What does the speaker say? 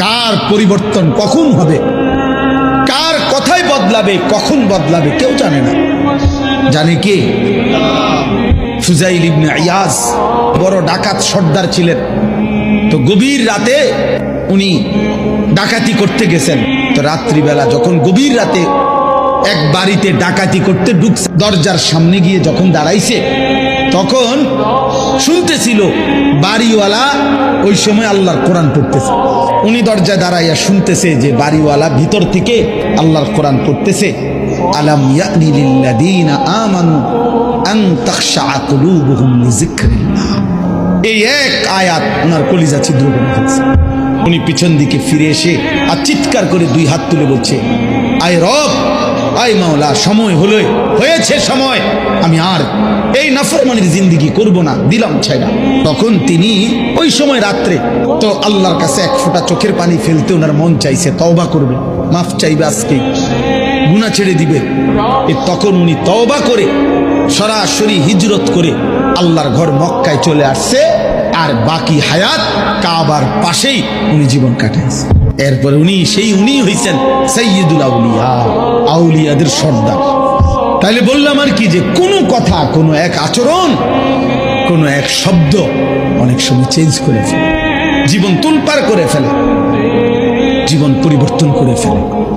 কার পরিবর্তন কখন হবে, কার কথাই বদলাবে, কখন বদলাবে কেউ জানে না। জানে কে? ফুজাইল ইবনে ইয়াজ বড় ডাকাত সর্দার ছিলেন। তো গভীর রাতে উনি ডাকাতি করতে গেছেন। তো রাত্রিবেলা যখন গভীর রাতে এক বাড়িতে ডাকাতি করতে ঢুকছে, দরজার সামনে গিয়ে যখন দাঁড়াইছে তখন শুনতেছিল বাড়িওয়ালা ওই সময় আল্লাহর কোরআন পড়তেছে। উনি দরজায় দাঁড়াইয়া শুনতেছে যে বাড়িওয়ালা ভিতর থেকে আল্লাহর কোরআন পড়তেছে, আলাম ইয়ানি লিল্লাযীনা আমানু আন তাখশা কুলুবুহুম লিযিকরিল্লাহ। এই এক আয়াত ওনার কলিজা ছিদ্র করে ফেলছে। উনি পিছন দিকে ফিরে এসে আর চিৎকার করে দুই হাত তুলে বলছে, আয় রব, আয় মাওলা, সময় হলো, হয়েছে সময়, আমি আর এই নাফরমানির জিন্দেগি করব না, দিলাম ছাইড়া। তখন তিনি ওই সময় রাত্রে তো আল্লাহর কাছে এক ফোঁটা চোখের পানি ফেলতে ওনার মন চাইছে, তওবা করবে, মাফ চাইবে, আজকে গুনাহ ছেড়ে দিবে। তখন উনি তওবা করে সরাসরি হিজরত করে আল্লাহর ঘর মক্কায় চলে আসছে। আর বাকি হায়াত কাবার পাশেই উনি জীবন কাটাইছে। এরপরে উনি হইছেন সাইয়্যিদুল আউলিয়া, আউলিয়াদের সর্দার। তাইলে বললাম আর কি, যে কোনো কথা, কোনো এক আচরণ, কোনো এক শব্দ অনেক সময় চেঞ্জ করে ফেলে, জীবন তুলপার করে ফেলে, জীবন পরিবর্তন করে ফেলে।